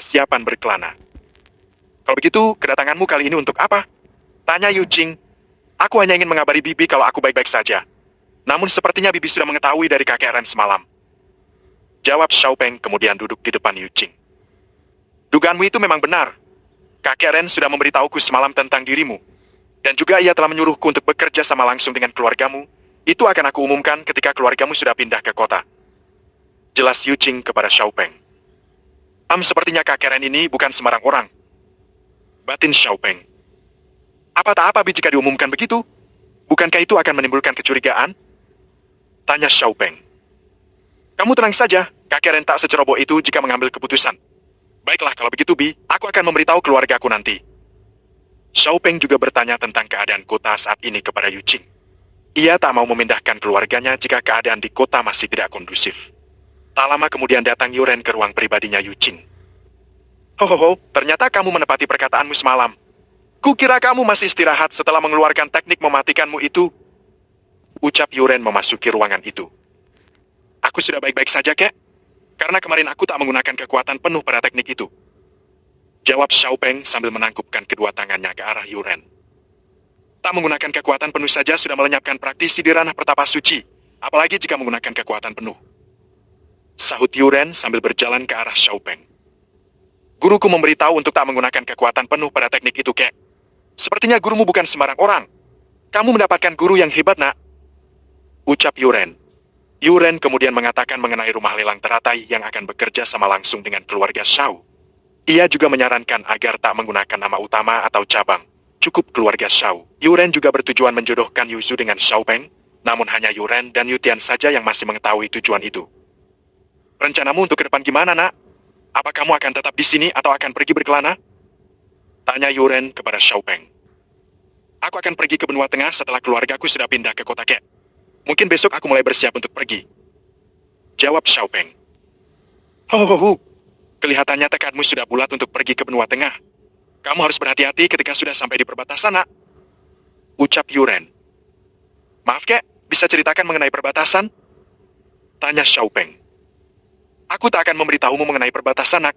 persiapan berkelana. Kalau begitu, kedatanganmu kali ini untuk apa? Tanya Yu Jing. Aku hanya ingin mengabari Bibi kalau aku baik-baik saja. Namun sepertinya Bibi sudah mengetahui dari kakek Ren semalam. Jawab Xiaopeng kemudian duduk di depan Yu Jing. Dugaanmu itu memang benar. Kakek Ren sudah memberitahuku semalam tentang dirimu. Dan juga ia telah menyuruhku untuk bekerja sama langsung dengan keluargamu. Itu akan aku umumkan ketika keluargamu sudah pindah ke kota. Jelas Yu Jing kepada Xiaopeng. Sepertinya kakek Ren ini bukan sembarang orang. Batin Xiaopeng. Apa tak apa Bi jika diumumkan begitu? Bukankah itu akan menimbulkan kecurigaan? Tanya Xiaopeng. Kamu tenang saja, kakek Ren tak seceroboh itu jika mengambil keputusan. Baiklah kalau begitu Bi, aku akan memberitahu keluargaku nanti. Xiaopeng juga bertanya tentang keadaan kota saat ini kepada Yu Jing. Ia tak mau memindahkan keluarganya jika keadaan di kota masih tidak kondusif. Tak lama kemudian datang Yuren ke ruang pribadinya Yu Jing. Hohoho, ternyata kamu menepati perkataanmu semalam. Kukira kamu masih istirahat setelah mengeluarkan teknik mematikanmu itu. Ucap Yuren memasuki ruangan itu. Aku sudah baik-baik saja, kek. Karena kemarin aku tak menggunakan kekuatan penuh pada teknik itu. Jawab Xiaopeng sambil menangkupkan kedua tangannya ke arah Yuren. Tak menggunakan kekuatan penuh saja sudah melenyapkan praktisi di ranah pertapa suci. Apalagi jika menggunakan kekuatan penuh. Sahut Yuren sambil berjalan ke arah Xiaopeng. Guruku memberitahu untuk tak menggunakan kekuatan penuh pada teknik itu, kek. Sepertinya gurumu bukan sembarang orang. Kamu mendapatkan guru yang hebat, nak. Ucap Yuren. Yuren kemudian mengatakan mengenai rumah lelang teratai yang akan bekerja sama langsung dengan keluarga Shao. Ia juga menyarankan agar tak menggunakan nama utama atau cabang. Cukup keluarga Shao. Yuren juga bertujuan menjodohkan Yuzu dengan Xiaopeng, namun hanya Yuren dan Yutian saja yang masih mengetahui tujuan itu. Rencanamu untuk ke depan gimana, nak? Apa kamu akan tetap di sini atau akan pergi berkelana? Tanya Yuren kepada Xiaopeng. Aku akan pergi ke benua tengah setelah keluargaku sudah pindah ke kota Kek. Mungkin besok aku mulai bersiap untuk pergi. Jawab Xiaopeng. Hohoho, kelihatannya tekadmu sudah bulat untuk pergi ke benua tengah. Kamu harus berhati-hati ketika sudah sampai di perbatasan, nak. Ucap Yuren. Maaf, Kek, bisa ceritakan mengenai perbatasan? Tanya Xiaopeng. Aku tak akan memberitahumu mengenai perbatasan, nak.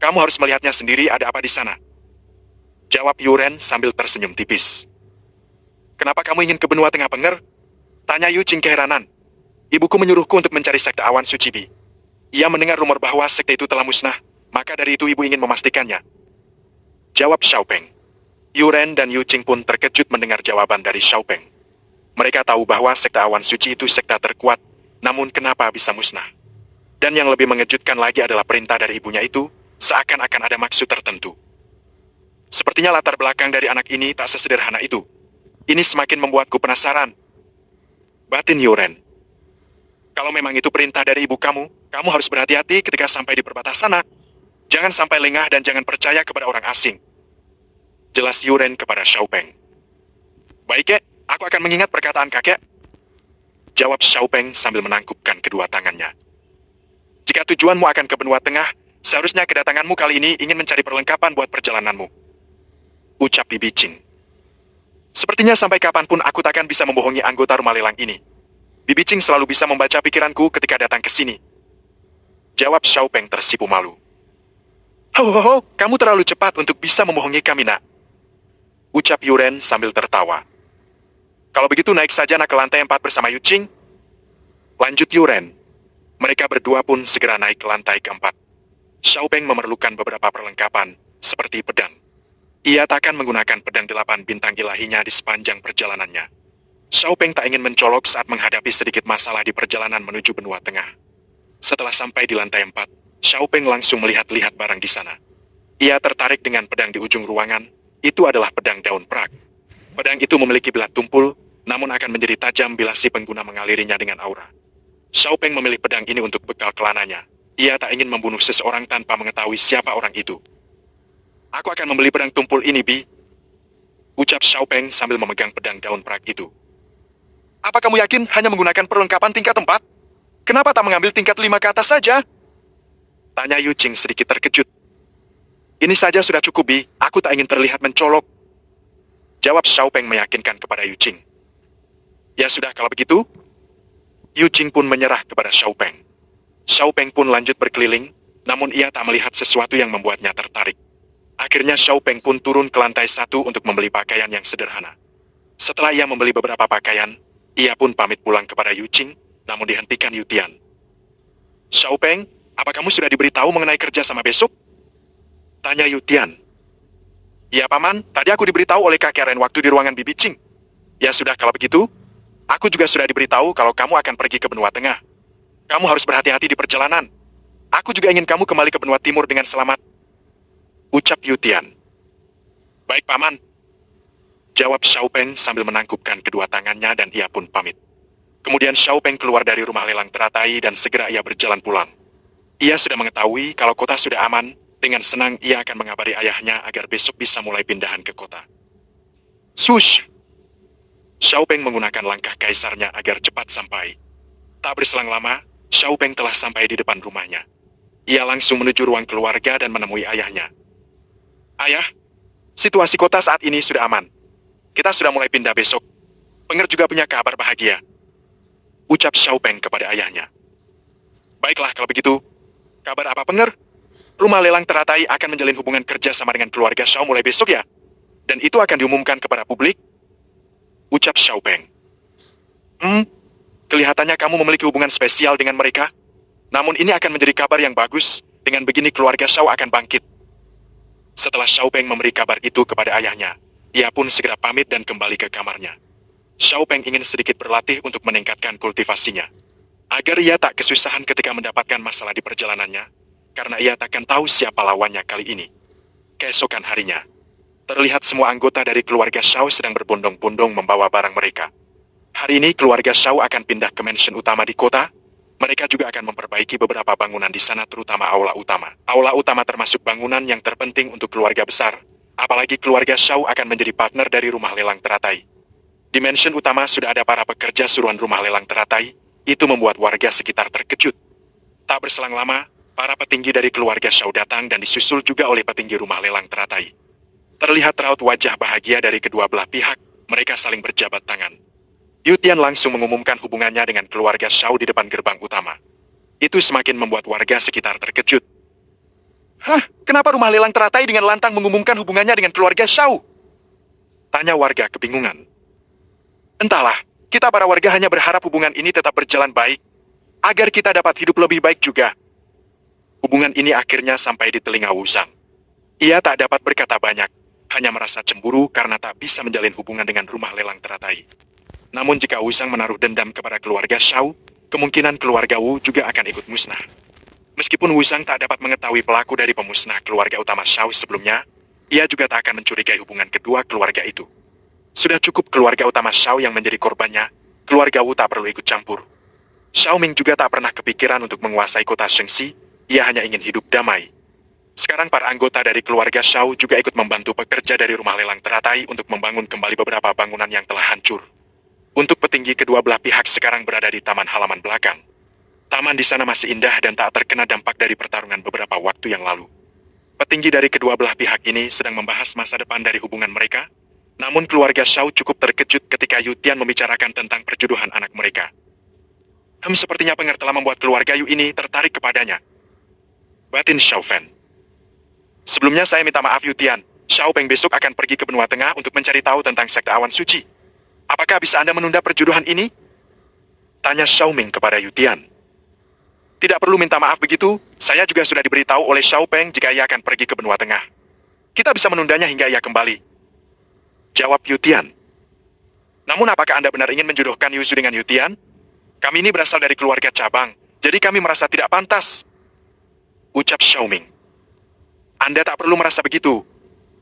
Kamu harus melihatnya sendiri ada apa di sana. Jawab Yuren sambil tersenyum tipis. Kenapa kamu ingin ke benua tengah, Penger? Tanya Yu Jing keheranan. Ibuku menyuruhku untuk mencari sekte awan suci Bi. Ia mendengar rumor bahwa sekte itu telah musnah, maka dari itu ibu ingin memastikannya. Jawab Xiaopeng. Yuren dan Yu Jing pun terkejut mendengar jawaban dari Xiaopeng. Mereka tahu bahwa sekte awan suci itu sekte terkuat, namun kenapa bisa musnah? Dan yang lebih mengejutkan lagi adalah perintah dari ibunya itu, seakan-akan ada maksud tertentu. Sepertinya latar belakang dari anak ini tak sesederhana itu. Ini semakin membuatku penasaran. Batin Yuren. Kalau memang itu perintah dari ibu kamu, kamu harus berhati-hati ketika sampai di perbatasan, nak. Jangan sampai lengah dan jangan percaya kepada orang asing. Jelas Yuren kepada Xiaopeng. Baik, Kek, aku akan mengingat perkataan kakek. Jawab Xiaopeng sambil menangkupkan kedua tangannya. Jika tujuanmu akan ke benua tengah, seharusnya kedatanganmu kali ini ingin mencari perlengkapan buat perjalananmu. Ucap Bibi Jing. Sepertinya sampai kapanpun aku takkan bisa membohongi anggota rumah lelang ini. Bibi Jing selalu bisa membaca pikiranku ketika datang ke sini. Jawab Xiaopeng tersipu malu. Ho, kamu terlalu cepat untuk bisa membohongi kami, nak. Ucap Yuren sambil tertawa. Kalau begitu naik saja nak ke lantai 4 bersama Yu Jing. Lanjut Yuren. Mereka berdua pun segera naik ke lantai keempat. Xiaopeng memerlukan beberapa perlengkapan, seperti pedang. Ia takkan menggunakan pedang 8 bintang ilahinya di sepanjang perjalanannya. Xiaopeng tak ingin mencolok saat menghadapi sedikit masalah di perjalanan menuju benua tengah. Setelah sampai di lantai 4, Xiaopeng langsung melihat-lihat barang di sana. Ia tertarik dengan pedang di ujung ruangan, itu adalah pedang daun prak. Pedang itu memiliki bilah tumpul, namun akan menjadi tajam bila si pengguna mengalirinya dengan aura. Xiaopeng memilih pedang ini untuk bekal kelananya. Ia tak ingin membunuh seseorang tanpa mengetahui siapa orang itu. Aku akan membeli pedang tumpul ini, Bi. Ucap Xiaopeng sambil memegang pedang daun prak itu. Apa kamu yakin hanya menggunakan perlengkapan tingkat 4? Kenapa tak mengambil tingkat 5 ke atas saja? Tanya Yu Jing sedikit terkejut. Ini saja sudah cukup, Bi. Aku tak ingin terlihat mencolok. Jawab Xiaopeng meyakinkan kepada Yu Jing. Ya sudah kalau begitu. Yu Jing pun menyerah kepada Xiaopeng. Xiaopeng pun lanjut berkeliling, Namun ia tak melihat sesuatu yang membuatnya tertarik. Akhirnya Xiao Peng pun turun ke lantai 1 untuk membeli pakaian yang sederhana. Setelah ia membeli beberapa pakaian, ia pun pamit pulang kepada Yu Qing, namun dihentikan Yu Tian. Xiao Peng, apa kamu sudah diberitahu mengenai kerja sama besok? Tanya Yu Tian. Ya paman, tadi aku diberitahu oleh kakek Ren waktu di ruangan Bibi Qing. Ya sudah kalau begitu, aku juga sudah diberitahu kalau kamu akan pergi ke benua tengah. Kamu harus berhati-hati di perjalanan. Aku juga ingin kamu kembali ke benua timur dengan selamat. Ucap Yu Tian. Baik paman. Jawab Xiao Peng sambil menangkupkan kedua tangannya dan ia pun pamit. Kemudian Xiao Peng keluar dari rumah lelang teratai dan segera ia berjalan pulang. Ia sudah mengetahui kalau kota sudah aman, dengan senang ia akan mengabari ayahnya agar besok bisa mulai pindahan ke kota. Sush! Xiao Peng menggunakan langkah kaisarnya agar cepat sampai. Tak berselang lama, Xiao Peng telah sampai di depan rumahnya. Ia langsung menuju ruang keluarga dan menemui ayahnya. Ayah, situasi kota saat ini sudah aman. Kita sudah mulai pindah besok. Penger juga punya kabar bahagia. Ucap Xiao Peng kepada ayahnya. Baiklah kalau begitu. Kabar apa Penger? Rumah lelang teratai akan menjalin hubungan kerja sama dengan keluarga Xiao mulai besok ya? Dan itu akan diumumkan kepada publik? Ucap Xiao Peng. Kelihatannya kamu memiliki hubungan spesial dengan mereka. Namun ini akan menjadi kabar yang bagus. Dengan begini keluarga Xiao akan bangkit. Setelah Xiao Peng memberi kabar itu kepada ayahnya, ia pun segera pamit dan kembali ke kamarnya. Xiao Peng ingin sedikit berlatih untuk meningkatkan kultivasinya. Agar ia tak kesusahan ketika mendapatkan masalah di perjalanannya, karena ia takkan tahu siapa lawannya kali ini. Keesokan harinya, terlihat semua anggota dari keluarga Xiao sedang berbondong-bondong membawa barang mereka. Hari ini keluarga Xiao akan pindah ke mansion utama di kota. Mereka juga akan memperbaiki beberapa bangunan di sana, terutama aula utama. Aula utama termasuk bangunan yang terpenting untuk keluarga besar. Apalagi keluarga Xiao akan menjadi partner dari rumah lelang teratai. Di mansion utama sudah ada para pekerja suruhan rumah lelang teratai. Itu membuat warga sekitar terkejut. Tak berselang lama, para petinggi dari keluarga Xiao datang dan disusul juga oleh petinggi rumah lelang teratai. Terlihat raut wajah bahagia dari kedua belah pihak. Mereka saling berjabat tangan. Yu Tian langsung mengumumkan hubungannya dengan keluarga Xiao di depan gerbang utama. Itu semakin membuat warga sekitar terkejut. Hah, kenapa rumah lelang teratai dengan lantang mengumumkan hubungannya dengan keluarga Xiao? Tanya warga kebingungan. Entahlah, kita para warga hanya berharap hubungan ini tetap berjalan baik, agar kita dapat hidup lebih baik juga. Hubungan ini akhirnya sampai di telinga Wu Zhang. Ia tak dapat berkata banyak, hanya merasa cemburu karena tak bisa menjalin hubungan dengan rumah lelang teratai. Namun jika Wu Zhang menaruh dendam kepada keluarga Xiao, kemungkinan keluarga Wu juga akan ikut musnah. Meskipun Wu Zhang tak dapat mengetahui pelaku dari pemusnah keluarga utama Xiao sebelumnya, ia juga tak akan mencurigai hubungan kedua keluarga itu. Sudah cukup keluarga utama Xiao yang menjadi korbannya, keluarga Wu tak perlu ikut campur. Xiao Ming juga tak pernah kepikiran untuk menguasai kota Shengxi, ia hanya ingin hidup damai. Sekarang para anggota dari keluarga Xiao juga ikut membantu pekerja dari rumah lelang teratai untuk membangun kembali beberapa bangunan yang telah hancur. Untuk petinggi kedua belah pihak sekarang berada di taman halaman belakang. Taman di sana masih indah dan tak terkena dampak dari pertarungan beberapa waktu yang lalu. Petinggi dari kedua belah pihak ini sedang membahas masa depan dari hubungan mereka, namun keluarga Xiao cukup terkejut ketika Yu Tian membicarakan tentang perjodohan anak mereka. Sepertinya Penger telah membuat keluarga Yu ini tertarik kepadanya. Batin Xiao Fan. Sebelumnya saya minta maaf Yu Tian, Xiao Peng besok akan pergi ke benua tengah untuk mencari tahu tentang sekte awan suci. Apakah bisa Anda menunda perjodohan ini? Tanya Xiao Ming kepada Yu Tian. Tidak perlu minta maaf begitu, saya juga sudah diberitahu oleh Xiao Peng jika ia akan pergi ke benua tengah. Kita bisa menundanya hingga ia kembali. Jawab Yu Tian. Namun apakah Anda benar ingin menjodohkan Yu Zhu dengan Yu Tian? Kami ini berasal dari keluarga cabang, jadi kami merasa tidak pantas. Ucap Xiao Ming. Anda tak perlu merasa begitu.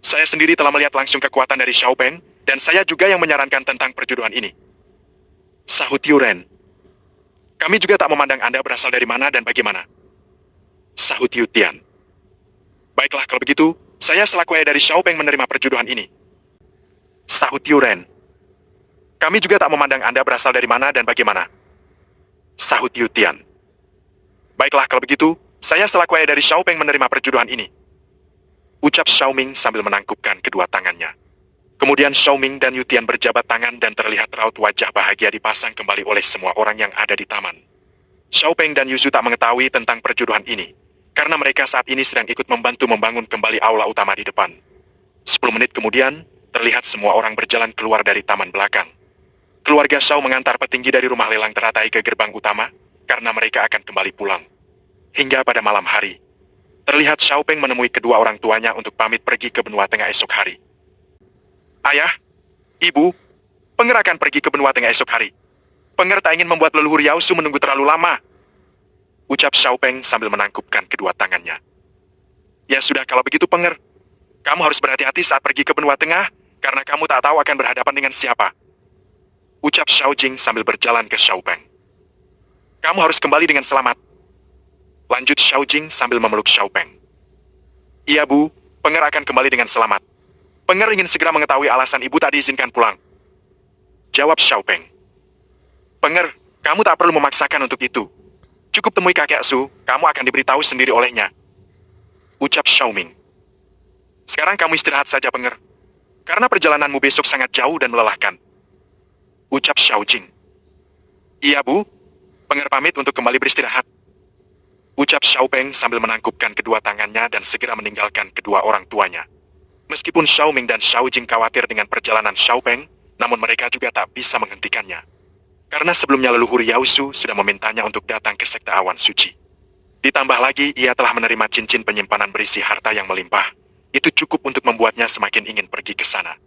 Saya sendiri telah melihat langsung kekuatan dari Xiao Peng, dan saya juga yang menyarankan tentang perjodohan ini. Sahut Yuren. Kami juga tak memandang Anda berasal dari mana dan bagaimana. Sahut Yu Tian. Baiklah kalau begitu, saya selaku ayah dari Xiao Peng menerima perjodohan ini. Sahut Yuren. Kami juga tak memandang Anda berasal dari mana dan bagaimana. Sahut Yu Tian. Baiklah kalau begitu, saya selaku ayah dari Xiao Peng menerima perjodohan ini. Ucap Xiao Ming sambil menangkupkan kedua tangannya. Kemudian Xiao Ming dan Yu Tian berjabat tangan dan terlihat raut wajah bahagia dipasang kembali oleh semua orang yang ada di taman. Xiao Peng dan Yu Zhu tak mengetahui tentang perjodohan ini, karena mereka saat ini sedang ikut membantu membangun kembali aula utama di depan. 10 menit kemudian, terlihat semua orang berjalan keluar dari taman belakang. Keluarga Shao mengantar petinggi dari rumah lelang teratai ke gerbang utama, karena mereka akan kembali pulang. Hingga pada malam hari, terlihat Xiao Peng menemui kedua orang tuanya untuk pamit pergi ke benua tengah esok hari. Ayah, Ibu, Penger akan pergi ke benua tengah esok hari. Penger tak ingin membuat leluhur Yao Su menunggu terlalu lama. Ucap Xiao Peng sambil menangkupkan kedua tangannya. Ya sudah kalau begitu Penger. Kamu harus berhati-hati saat pergi ke benua tengah, karena kamu tak tahu akan berhadapan dengan siapa. Ucap Xiao Jing sambil berjalan ke Xiao Peng. Kamu harus kembali dengan selamat. Lanjut Xiao Jing sambil memeluk Xiao Peng. Iya Bu, Penger akan kembali dengan selamat. Penger ingin segera mengetahui alasan ibu tak diizinkan pulang. Jawab Xiao Peng. Penger, kamu tak perlu memaksakan untuk itu. Cukup temui kakek Su, kamu akan diberitahu sendiri olehnya. Ucap Xiao Ming. Sekarang kamu istirahat saja Penger. Karena perjalananmu besok sangat jauh dan melelahkan. Ucap Xiao Jing. Iya Bu, Penger pamit untuk kembali beristirahat. Ucap Xiao Peng sambil menangkupkan kedua tangannya dan segera meninggalkan kedua orang tuanya. Meskipun Xiao Ming dan Xiao Jing khawatir dengan perjalanan Xiao Peng, namun mereka juga tak bisa menghentikannya. Karena sebelumnya leluhur Yao Su sudah memintanya untuk datang ke sekte awan suci. Ditambah lagi ia telah menerima cincin penyimpanan berisi harta yang melimpah. Itu cukup untuk membuatnya semakin ingin pergi ke sana.